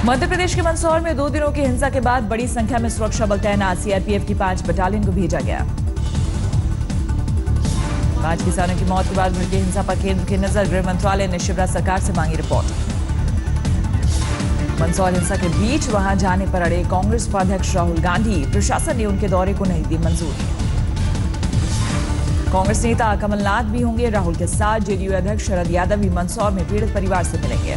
मध्य प्रदेश के मंदसौर में 2 दिनों की हिंसा के बाद बड़ी संख्या में सुरक्षा बल तैनात। सीआरपीएफ की 5 बटालियन को भेजा गया। 5 किसानों की मौत के बाद भड़की हिंसा पर केंद्र की नजर। गृह मंत्रालय ने शिवराज सरकार से मांगी रिपोर्ट। मंदसौर हिंसा के बीच वहां जाने पर अड़े कांग्रेस उपाध्यक्ष राहुल गांधी। प्रशासन ने उनके दौरे को नहीं दी मंजूरी। कांग्रेस नेता कमलनाथ भी होंगे राहुल के साथ। जेडीयू अध्यक्ष शरद यादव भी मंदसौर में पीड़ित परिवार से मिलेंगे।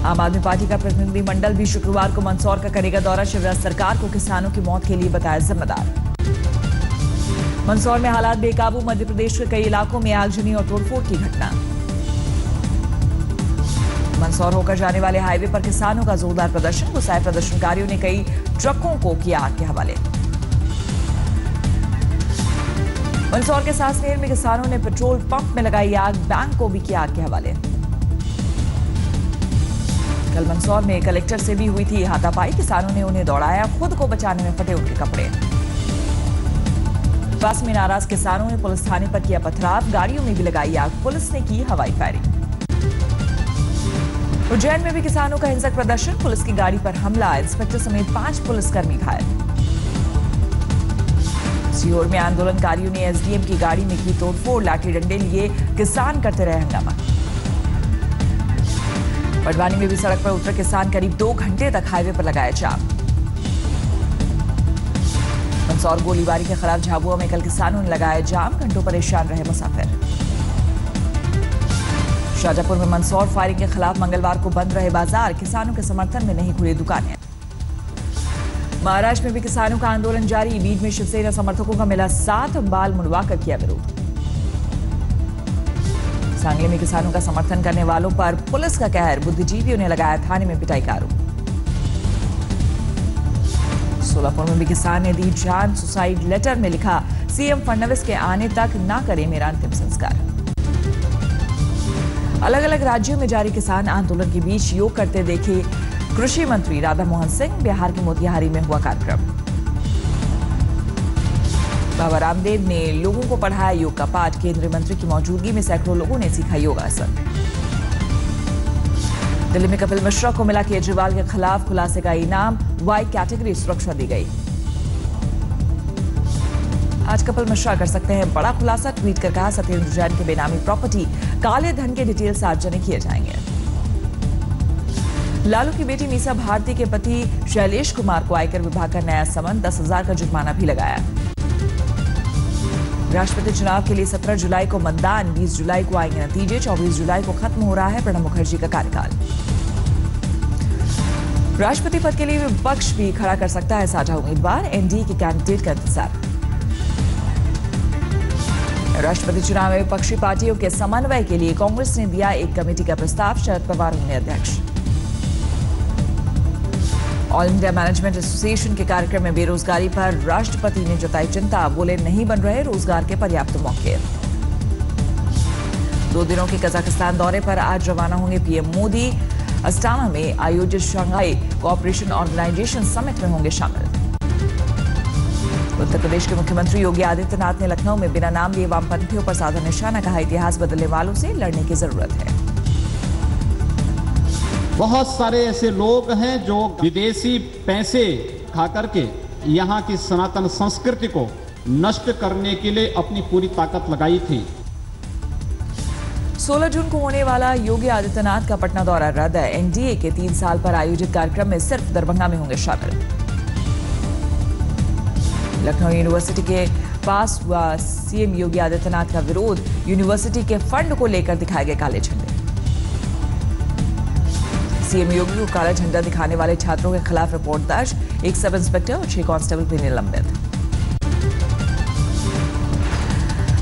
आम आदमी पार्टी का प्रतिनिधिमंडल भी शुक्रवार को मंदसौर का करेगा दौरा। शिवराज सरकार को किसानों की मौत के लिए बताया जिम्मेदार। मंदसौर में हालात बेकाबू। मध्य प्रदेश के कई इलाकों में आगजनी और तोड़फोड़ की घटना। मंदसौर होकर जाने वाले हाईवे पर किसानों का जोरदार प्रदर्शन। गुस्साए प्रदर्शनकारियों ने कई ट्रकों को किया आग के हवाले। मंदसौर के सासनेर में किसानों ने पेट्रोल पंप में लगाई आग। बैंक को भी किया आग के हवाले। कल मंदसौर में कलेक्टर से भी हुई थी हाथापाई। किसानों ने उन्हें दौड़ाया। खुद को बचाने में फटे उनके कपड़े। पास में नाराज किसानों ने पुलिस थाने पर किया पथराव। गाड़ियों में भी लगाई आग। पुलिस ने की हवाई फायरिंग। उज्जैन में भी किसानों का हिंसक प्रदर्शन। पुलिस की गाड़ी पर हमला। इंस्पेक्टर समेत 5 पुलिसकर्मी घायल। सीहोर में आंदोलनकारियों ने एसडीएम की गाड़ी में की तोड़फोड़। लाठी डंडे लिए किसान करते रहे हंगामा। बड़वानी में भी सड़क पर उतरे किसान करीब 2 घंटे तक हाईवे पर लगाया जाम। मंदसौर गोलीबारी के खिलाफ झाबुआ में कल किसानों ने लगाया जाम। घंटों परेशान रहे मुसाफिर। शाजापुर में मंदसौर फायरिंग के खिलाफ मंगलवार को बंद रहे बाजार। किसानों के समर्थन में नहीं खुली दुकानें। महाराष्ट्र में भी किसानों का आंदोलन जारी। बीड में शिवसेना समर्थकों का मिला साथ। बाल मुंडवाकर किया विरोध। सांगली में किसानों का समर्थन करने वालों पर पुलिस का कहर। बुद्धिजीवियों ने लगाया थाने में पिटाई का आरोप। सोलापुर में भी किसान ने दी जान। सुसाइड लेटर में लिखा, सीएम फडणवीस के आने तक ना करे मेरा अंतिम संस्कार। अलग अलग राज्यों में जारी किसान आंदोलन के बीच योग करते देखे कृषि मंत्री राधा मोहन सिंह। बिहार के मोतिहारी में हुआ कार्यक्रम। बाबा रामदेव ने लोगों को पढ़ाया योग का पाठ। केंद्रीय मंत्री की मौजूदगी में सैकड़ों लोगों ने सीखा योगासन। दिल्ली में कपिल मिश्रा को मिला केजरीवाल के खिलाफ खुलासे का इनाम। वाई कैटेगरी सुरक्षा दी गई। आज कपिल मिश्रा कर सकते हैं बड़ा खुलासा। ट्वीट कर कहा, सत्येंद्र जैन के बेनामी प्रॉपर्टी काले धन के डिटेल सार्वजनिक किए जाएंगे। लालू की बेटी मीसा भारती के पति शैलेश कुमार को आयकर विभाग का नया समन। 10,000 का जुर्माना भी लगाया। राष्ट्रपति चुनाव के लिए 17 जुलाई को मतदान। 20 जुलाई को आएंगे नतीजे। 24 जुलाई को खत्म हो रहा है प्रणब मुखर्जी का कार्यकाल। राष्ट्रपति पद के लिए विपक्ष भी खड़ा कर सकता है साझा उम्मीदवार। एनडीए के कैंडिडेट का इंतजार। राष्ट्रपति चुनाव में विपक्षी पार्टियों के समन्वय के लिए कांग्रेस ने दिया एक कमेटी का प्रस्ताव। शरद पवार होंगे अध्यक्ष। ऑल इंडिया मैनेजमेंट एसोसिएशन के कार्यक्रम में बेरोजगारी पर राष्ट्रपति ने जताई चिंता। बोले, नहीं बन रहे रोजगार के पर्याप्त मौके। 2 दिनों के कजाकिस्तान दौरे पर आज रवाना होंगे पीएम मोदी। अस्टाना में आयोजित शंघाई कोऑपरेशन ऑर्गेनाइजेशन समिट में होंगे शामिल। उत्तर प्रदेश के मुख्यमंत्री योगी आदित्यनाथ ने लखनऊ में बिना नाम लिए वामपंथियों पर साधा निशाना। कहा, इतिहास बदलने वालों से लड़ने की जरूरत है। बहुत सारे ऐसे लोग हैं जो विदेशी पैसे खा करके यहाँ की सनातन संस्कृति को नष्ट करने के लिए अपनी पूरी ताकत लगाई थी। 16 जून को होने वाला योगी आदित्यनाथ का पटना दौरा रद्द है। एनडीए के 3 साल पर आयोजित कार्यक्रम में सिर्फ दरभंगा में होंगे शामिल। लखनऊ यूनिवर्सिटी के पास हुआ सीएम योगी आदित्यनाथ का विरोध। यूनिवर्सिटी के फंड को लेकर दिखाए गए काले झंडे। सीएम योगी को काला झंडा दिखाने वाले छात्रों के खिलाफ रिपोर्ट दर्ज। 1 सब इंस्पेक्टर और 6 कांस्टेबल भी निलंबित।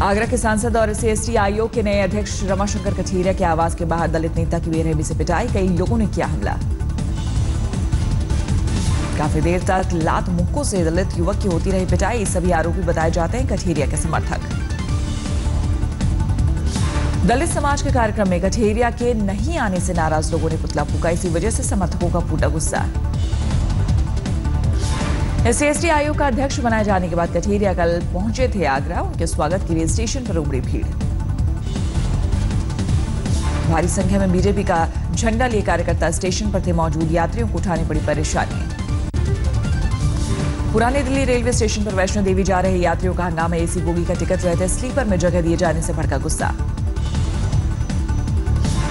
आगरा के सांसद और एससी आयोग के नए अध्यक्ष रमाशंकर कठेरिया की आवास के बाहर दलित नेता की बेरहमी से पिटाई। कई लोगों ने किया हमला। काफी देर तक लात मुक्कों से दलित युवक की होती रही पिटाई। सभी आरोपी बताए जाते हैं कठेरिया के समर्थक। दलित समाज के कार्यक्रम में कठेरिया के नहीं आने से नाराज लोगों ने पुतला फूंका। इसी वजह से समर्थकों का फूटा गुस्सा। एससी आयोग का अध्यक्ष बनाए जाने के बाद कठेरिया कल पहुंचे थे आगरा। उनके स्वागत के लिए स्टेशन पर उमड़ी भीड़। भारी संख्या में बीजेपी का झंडा लिए कार्यकर्ता स्टेशन पर थे मौजूद। यात्रियों को उठानी पड़ी परेशानी। पुरानी दिल्ली रेलवे स्टेशन पर वैष्णो देवी जा रहे यात्रियों का हंगामा। एसी बोगी का टिकट रहते स्लीपर में जगह दिए जाने से भड़का गुस्सा।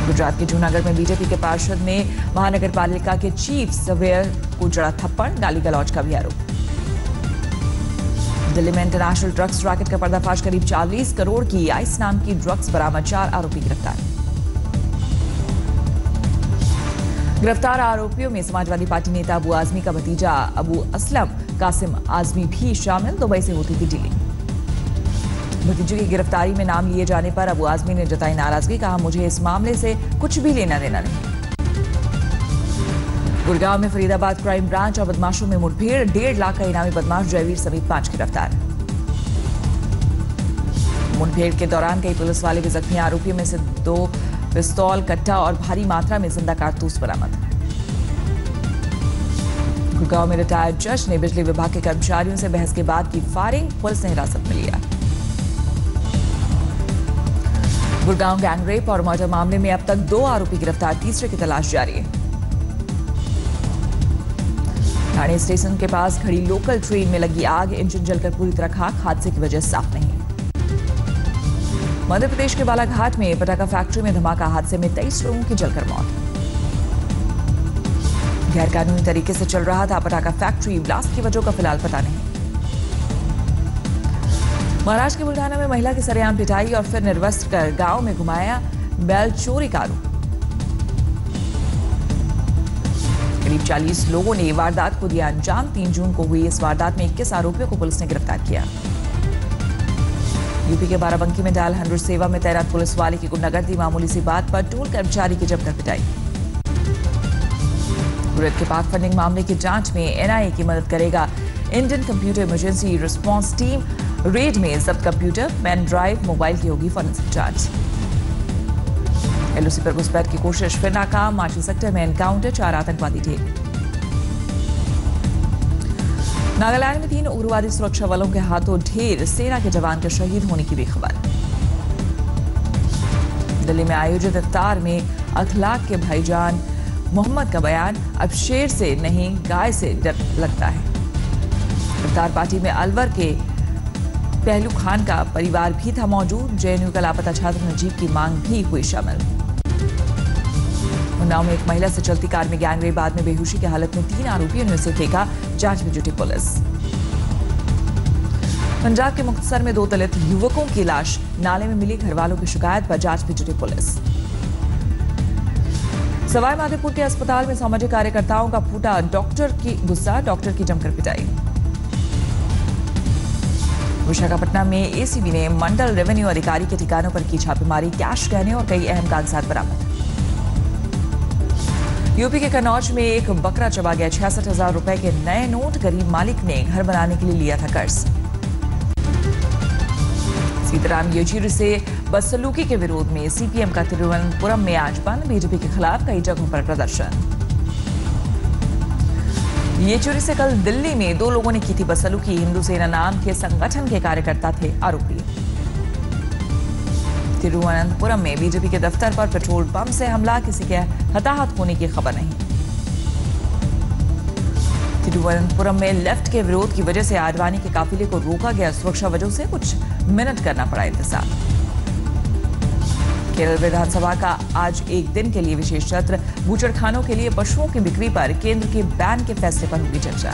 गुजरात के जूनागढ़ में बीजेपी के पार्षद ने महानगर पालिका के चीफ सर्वेयर को जड़ा थप्पड़, गाली गलौज का भी आरोप। दिल्ली में इंटरनेशनल ड्रग्स रैकेट का पर्दाफाश। करीब 40 करोड़ की आइस नाम की ड्रग्स बरामद। 4 आरोपी गिरफ्तार। गिरफ्तार आरोपियों में समाजवादी पार्टी नेता अबू आजमी का भतीजा अबू असलम कासिम आजमी भी शामिल। दुबई से होती थी डीलिंग। भतीजे की गिरफ्तारी में नाम लिए जाने पर अबू आजमी ने जताई नाराजगी। कहा, मुझे इस मामले से कुछ भी लेना देना नहीं। गुड़गांव में फरीदाबाद क्राइम ब्रांच और बदमाशों में मुठभेड़। 1.5 लाख का इनामी बदमाश जयवीर समेत 5 गिरफ्तार। मुठभेड़ के दौरान कई पुलिस वाले भी जख्मी। आरोपियों में से 2 पिस्तौल, कट्टा और भारी मात्रा में जिंदा कारतूस बरामद। गुड़गांव में रिटायर्ड जज ने बिजली विभाग के कर्मचारियों से बहस के बाद की फायरिंग। पुलिस ने हिरासत में लिया। गुड़गांव गैंगरेप और मर्डर मामले में अब तक 2 आरोपी गिरफ्तार। तीसरे की तलाश जारी है। ठाणे स्टेशन के पास खड़ी लोकल ट्रेन में लगी आग। इंजन जलकर पूरी तरह खाक। हादसे की वजह साफ नहीं। मध्य प्रदेश के बालाघाट में पटाखा फैक्ट्री में धमाका। हादसे में 23 लोगों की जलकर मौत। गैरकानूनी तरीके से चल रहा था पटाखा फैक्ट्री। ब्लास्ट की वजह का फिलहाल पता नहीं। महाराष्ट्र के बुल्ढाना में महिला की सरेआम पिटाई और फिर निर्वस्त्र कर गांव में घुमाया बैल चोरी का आरोप। करीब 40 लोगों ने वारदात को दिया अंजाम। 3 जून को हुई इस वारदात में 21 आरोपियों को पुलिस ने गिरफ्तार किया। यूपी के बाराबंकी में डायल 100 सेवा में तैनात पुलिस वाले की गुंडागर्दी। मामूली सी बात पर टोल कर्मचारी की जमकर पिटाई। कुवैत के पाक फंडिंग मामले की जांच में एनआईए की मदद करेगा Indian computer emergency response team. Red में जब्त कंप्यूटर, पेन ड्राइव, मोबाइल की होगी फॉरेंसिक जांच। एलओसी पर घुसपैठ की कोशिश फिर नाकाम। मार्शल सेक्टर में एनकाउंटर। 4 आतंकवादी ढेर। नागालैंड में 3 उग्रवादी सुरक्षा बलों के हाथों ढेर। सेना के जवान के शहीद होने की भी खबर। दिल्ली में आयोजित इफ्तार में अखलाक के भाईजान मोहम्मद का बयान, अब शेर से नहीं गाय से डर लगता है। इफ्तार पार्टी में अलवर के पहलू खान का परिवार भी था मौजूद। जेएनयू का लापता छात्र नजीब की मांग भी हुई शामिल। उन्नाव में एक महिला से चलती कार में गैंगरेप। बाद में बेहोशी की हालत में 3 आरोपियों ने उसे फेंका। जांच में जुटी पुलिस। पंजाब के मुक्तसर में 2 दलित युवकों की लाश नाले में मिली। घरवालों की शिकायत पर जांच में जुटी पुलिस। सवाई माधोपुर के अस्पताल में सामाजिक कार्यकर्ताओं का फूटा डॉक्टर की गुस्सा। डॉक्टर की जमकर पिटाई। विशाखापट्टनम में एसीबी ने मंडल रेवेन्यू अधिकारी के ठिकानों पर की छापेमारी। कैश, गहने और कई अहम कागजात बरामद। यूपी के कन्नौज में एक बकरा चबा गया। 66,000 रुपए के नए नोट। गरीब मालिक ने घर बनाने के लिए लिया था कर्ज। सीताराम येचुरी से बदसलूकी के विरोध में सीपीएम का तिरुवनंतपुरम में आज बंद। बीजेपी के खिलाफ कई जगहों पर प्रदर्शन। येचुरी से कल दिल्ली में 2 लोगों ने की थी बदसलूकी। हिंदू सेना नाम के संगठन के कार्यकर्ता थे आरोपी। तिरुवनंतपुरम में बीजेपी के दफ्तर पर पेट्रोल पंप से हमला। किसी के हताहत होने की खबर नहीं। तिरुवनंतपुरम में लेफ्ट के विरोध की वजह से आडवाणी के काफिले को रोका गया। सुरक्षा वजह से कुछ मिनट करना पड़ा इंतजार। केरल विधानसभा का आज एक दिन के लिए विशेष सत्र। बूचड़खानों के लिए पशुओं की बिक्री पर केंद्र के बैन के फैसले पर होगी चर्चा।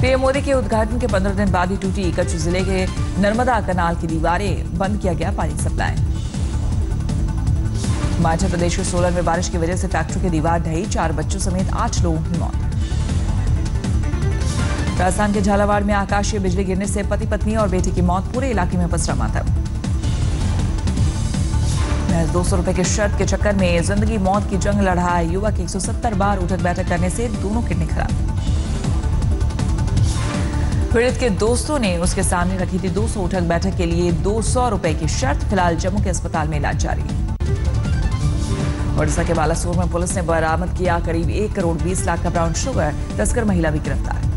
पीएम मोदी के उद्घाटन के 15 दिन बाद ही टूटी कच्छ जिले के नर्मदा कनाल की दीवारें। बंद किया गया पानी सप्लाई। हिमाचल प्रदेश के सोलन में बारिश की वजह से फैक्ट्री की दीवार ढही। 4 बच्चों समेत 8 लोगों की मौत। राजस्थान के झालावाड़ में आकाशीय बिजली गिरने से पति पत्नी और बेटी की मौत। पूरे इलाके में पसरा मातम। 200 रुपए के शर्त के चक्कर में जिंदगी मौत की जंग लड़ा है युवक। 170 बार उठक बैठक करने से दोनों किडनी खराब। पीड़ित के दोस्तों ने उसके सामने रखी थी 200 उठक बैठक के लिए 200 रुपए की शर्त। फिलहाल जम्मू के अस्पताल में इलाज जारी। ओडिशा के बालासोर में पुलिस ने बरामद किया करीब 1 करोड़ 20 लाख का ब्राउन शुगर। तस्कर महिला भी गिरफ्तार।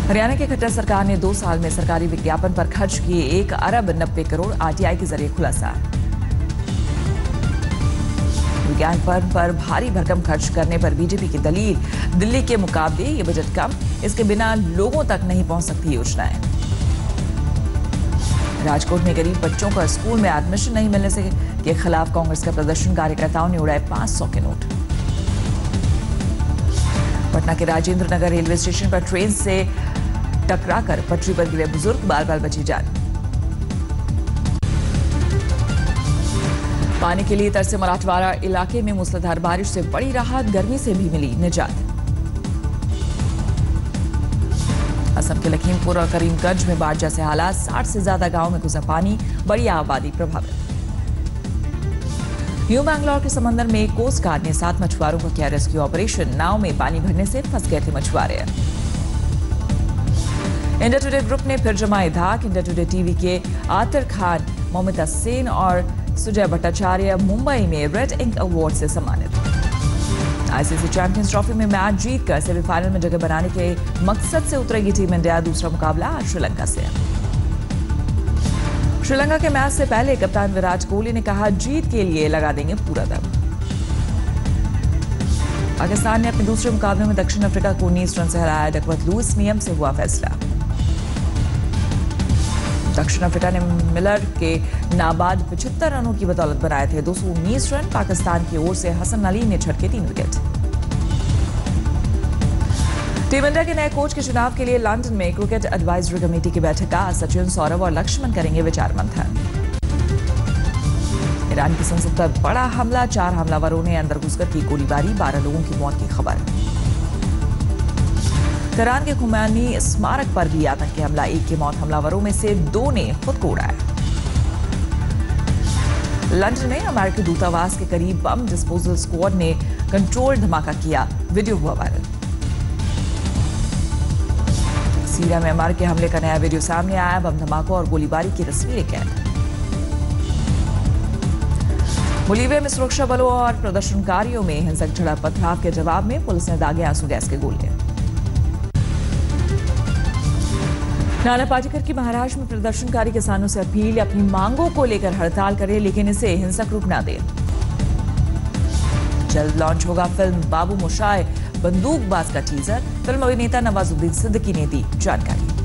हरियाणा की खट्टर सरकार ने 2 साल में सरकारी विज्ञापन पर खर्च किए 1 अरब 90 करोड़ आरटीआई के जरिए खुलासा। विज्ञापन पर भारी भरकम खर्च करने पर बीजेपी की दलील, दिल्ली के मुकाबले ये बजट कम, इसके बिना लोगों तक नहीं पहुंच सकती योजनाएं। राजकोट में गरीब बच्चों को स्कूल में एडमिशन नहीं मिलने से के खिलाफ कांग्रेस के प्रदर्शन कार्यकर्ताओं ने उड़ाए 500 के नोट। पटना के राजेंद्र नगर रेलवे स्टेशन पर ट्रेन से टकराकर पटरी पर गिरे बुजुर्ग, बाल बाल बची जान। पानी के लिए तरसे मराठवाड़ा इलाके में मूसलाधार बारिश से बड़ी राहत, गर्मी से भी मिली निजात। असम के लखीमपुर और करीमगंज में बाढ़ जैसे हालात, 60 से ज्यादा गांवों में घुसा पानी, बड़ी आबादी प्रभावित। न्यू बैंगलोर के समंदर में कोस्ट गार्ड ने 7 मछुआरों को किया रेस्क्यू ऑपरेशन, नाव में पानी भरने से फंस गए थे मछुआरे। इंडिया टुडे ग्रुप ने फिर जमाई धाक, इंडिया टुडे टीवी के आतर खान, ममिता सेन और सुजय भट्टाचार्य मुंबई में रेड इंक अवार्ड से सम्मानित। आईसीसी चैंपियंस ट्रॉफी में मैच जीतकर सेमीफाइनल में जगह बनाने के मकसद से उतरेगी टीम इंडिया। दूसरा मुकाबला आज श्रीलंका से। श्रीलंका के मैच से पहले कप्तान विराट कोहली ने कहा, जीत के लिए लगा देंगे पूरा दम। पाकिस्तान ने अपने दूसरे मुकाबले में दक्षिण अफ्रीका को 19 रन से हराया, डकवर्थ लुइस नियम से हुआ फैसला। दक्षिण अफ्रीका ने मिलर के नाबाद 75 रनों की बदौलत बनाए थे 219 रन। पाकिस्तान की ओर से हसन अली ने झटके 3 विकेट। टीम इंडिया के नए कोच के चुनाव के लिए लंदन में क्रिकेट एडवाइजरी कमेटी की बैठक का सचिन, सौरव और लक्ष्मण करेंगे विचार मंथन। ईरान की संसद पर बड़ा हमला, 4 हमलावरों ने अंदर घुसकर की गोलीबारी, 12 लोगों की मौत की खबर। तेहरान के खुमैनी स्मारक पर भी आतंकी हमला, 1 की मौत, हमलावरों में से 2 ने खुद को उड़ाया। लंदन में अमेरिकी दूतावास के करीब बम डिस्पोजल स्क्वाड ने कंट्रोल धमाका किया, वीडियो हुआ वायरल। सीरिया में अमेरिकी हमले का नया वीडियो सामने आया, बम धमाकों और गोलीबारी की तस्वीरें कैद। बोलीविया में सुरक्षा बलों और प्रदर्शनकारियों में हिंसक झड़प, पथराव के जवाब में पुलिस ने दागे आंसू गैस के गोले। नाना पाटेकर की महाराष्ट्र में प्रदर्शनकारी किसानों से अपील, अपनी मांगों को लेकर हड़ताल करें लेकिन इसे हिंसक रूप न दें। जल्द लॉन्च होगा फिल्म बाबू मोशाय बंदूकबाज का टीजर, फिल्म अभिनेता नवाजुद्दीन सिद्दीकी ने दी जानकारी।